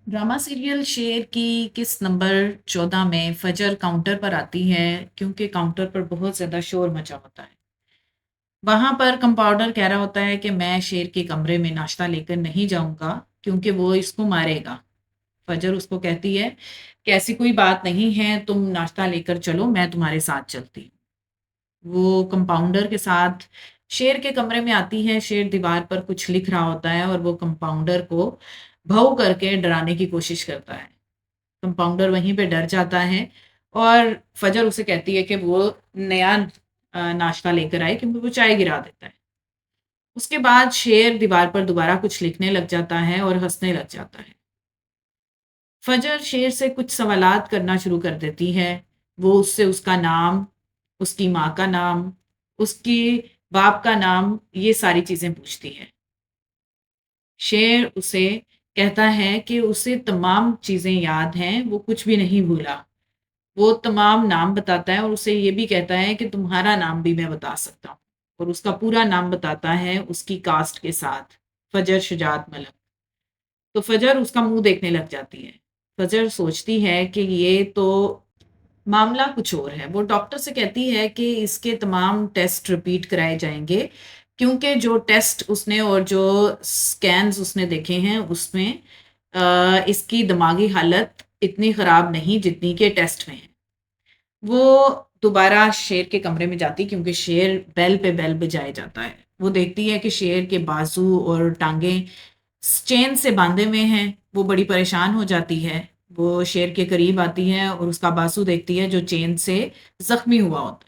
Drama serial शेर की किस्त नंबर 14 में फजर काउंटर पर आती है क्योंकि काउंटर पर बहुत ज़्यादा शोर मचा होता है। वहां पर कंपाउंडर कह रहा होता है कि मैं शेर के कमरे में नाश्ता लेकर नहीं जाऊंगा क्योंकि वो इसको मारेगा। फजर उसको कहती है कि ऐसी कोई बात नहीं है, तुम नाश्ता लेकर चलो, मैं तुम्हारे साथ चलती हूँ। वो कंपाउंडर के साथ शेर के कमरे में आती है। शेर दीवार पर कुछ लिख रहा होता है और वो कंपाउंडर को भौ करके डराने की कोशिश करता है। कंपाउंडर वहीं पे डर जाता है और फजर उसे कहती है कि वो नया नाश्ता लेकर आए क्योंकि वो चाय गिरा देता है। उसके बाद शेर दीवार पर दोबारा कुछ लिखने लग जाता है और हंसने लग जाता है। फजर शेर से कुछ सवालात करना शुरू कर देती है। वो उससे उसका नाम, उसकी माँ का नाम, उसकी बाप का नाम, ये सारी चीजें पूछती है। शेर उसे कहता है कि उसे तमाम चीजें याद हैं, वो कुछ भी नहीं भूला। वो तमाम नाम बताता है और उसे ये भी कहता है कि तुम्हारा नाम भी मैं बता सकता हूँ। और उसका पूरा नाम बताता है उसकी कास्ट के साथ, फजर शुजात मलक। तो फजर उसका मुंह देखने लग जाती है। फजर सोचती है कि ये तो मामला कुछ और है। वो डॉक्टर से कहती है कि इसके तमाम टेस्ट रिपीट कराए जाएंगे क्योंकि जो टेस्ट उसने और जो स्कैन्स उसने देखे हैं उसमें इसकी दिमागी हालत इतनी ख़राब नहीं जितनी के टेस्ट में है। वो दोबारा शेर के कमरे में जाती क्योंकि शेर बेल पे बेल बजाए जाता है। वो देखती है कि शेर के बाजू और टांगे चेन से बांधे हुए हैं। वो बड़ी परेशान हो जाती है। वो शेर के करीब आती है और उसका बाजू देखती है जो चेन से जख्मी हुआ होता है।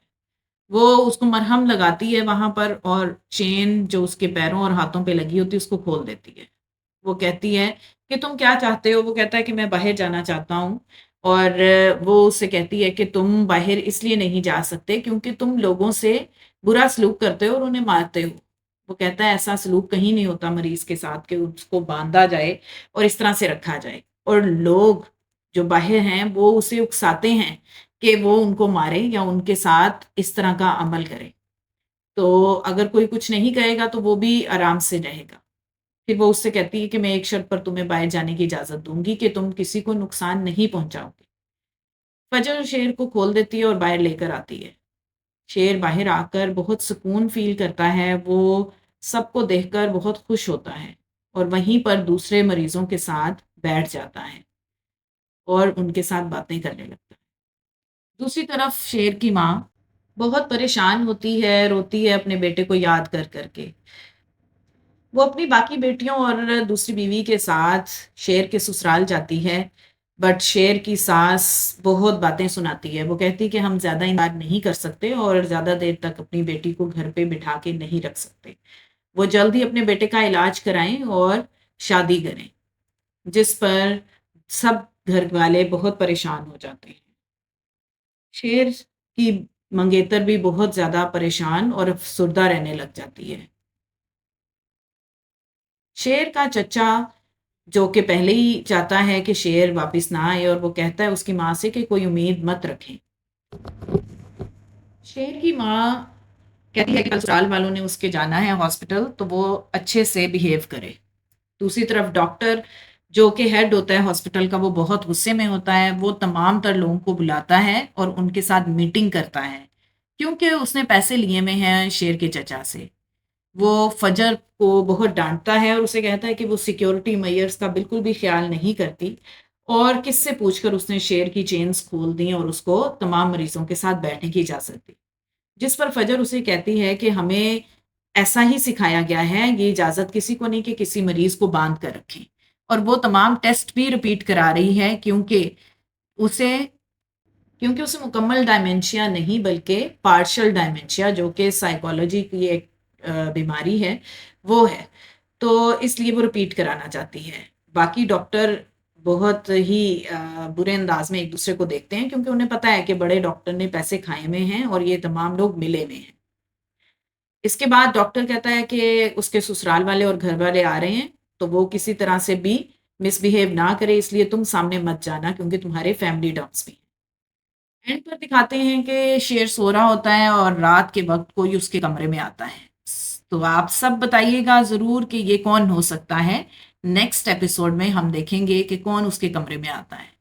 वो उसको मरहम लगाती है वहां पर और चेन जो उसके पैरों और हाथों पे लगी होती है उसको खोल देती है। वो कहती है कि तुम क्या चाहते हो? वो कहता है कि मैं बाहर जाना चाहता हूँ। और वो उससे कहती है कि तुम बाहर इसलिए नहीं जा सकते क्योंकि तुम लोगों से बुरा सलूक करते हो और उन्हें मारते हो। वो कहता है ऐसा सलूक कहीं नहीं होता मरीज के साथ कि उसको बांधा जाए और इस तरह से रखा जाए। और लोग जो बाहर हैं वो उसे उकसाते हैं कि वो उनको मारे या उनके साथ इस तरह का अमल करे। तो अगर कोई कुछ नहीं कहेगा तो वो भी आराम से रहेगा। फिर वो उससे कहती है कि मैं एक शर्त पर तुम्हें बाहर जाने की इजाज़त दूँगी कि तुम किसी को नुकसान नहीं पहुँचाओगे। फजर शेर को खोल देती है और बाहर लेकर आती है। शेर बाहर आकर बहुत सुकून फ़ील करता है। वो सबको देखकर बहुत खुश होता है और वहीं पर दूसरे मरीज़ों के साथ बैठ जाता है और उनके साथ बातें करने लगता है। दूसरी तरफ शेर की माँ बहुत परेशान होती है, रोती है अपने बेटे को याद कर के। वो अपनी बाकी बेटियों और दूसरी बीवी के साथ शेर के ससुराल जाती है। बट शेर की सास बहुत बातें सुनाती है। वो कहती है कि हम ज़्यादा इंतज़ार नहीं कर सकते और ज़्यादा देर तक अपनी बेटी को घर पे बिठा के नहीं रख सकते। वो जल्द ही अपने बेटे का इलाज कराएं और शादी करें। जिस पर सब घर वाले बहुत परेशान हो जाते हैं। शेर की मंगेतर भी बहुत ज़्यादा परेशान और अफसुर्दा रहने लग जाती है। शेर का चच्चा जो कि पहले ही चाहता है कि शेर वापस ना आए और वो कहता है उसकी माँ से कि कोई उम्मीद मत रखें। शेर की माँ कहती है कि कल ससुराल वालों ने उसके जाना है हॉस्पिटल तो वो अच्छे से बिहेव करे। दूसरी तरफ डॉक्टर जो कि हेड होता है हॉस्पिटल का वो बहुत गुस्से में होता है। वो तमाम तर लोगों को बुलाता है और उनके साथ मीटिंग करता है क्योंकि उसने पैसे लिए हुए हैं शेर के चचा से। वो फजर को बहुत डांटता है और उसे कहता है कि वो सिक्योरिटी मेजर्स का बिल्कुल भी ख्याल नहीं करती और किससे पूछकर उसने शेर की चेन्स खोल दी और उसको तमाम मरीजों के साथ बैठने की इजाज़त दी। जिस पर फजर उसे कहती है कि हमें ऐसा ही सिखाया गया है, ये इजाज़त किसी को नहीं कि किसी मरीज को बांध कर रखें। और वो तमाम टेस्ट भी रिपीट करा रही है उसे क्योंकि उसे मुकम्मल डायमेंशिया नहीं बल्कि पार्शियल डायमेंशिया जो कि साइकोलॉजी की एक बीमारी है वो है। तो इसलिए वो रिपीट कराना चाहती है। बाकी डॉक्टर बहुत ही बुरे अंदाज में एक दूसरे को देखते हैं क्योंकि उन्हें पता है कि बड़े डॉक्टर ने पैसे खाए हुए हैं और ये तमाम लोग मिले हुए हैं। इसके बाद डॉक्टर कहता है कि उसके ससुराल वाले और घर वाले आ रहे हैं तो वो किसी तरह से भी मिसबिहेव ना करे इसलिए तुम सामने मत जाना क्योंकि तुम्हारे फैमिली टर्म्स भी हैं। एंड पर दिखाते हैं कि शेर सो रहा होता है और रात के वक्त कोई उसके कमरे में आता है। تو آپ سب بتائیے گا ضرور کہ یہ کون ہو سکتا ہے۔ نیکسٹ ایپیسوڈ میں ہم دیکھیں گے کہ کون اس کے کمرے میں آتا ہے۔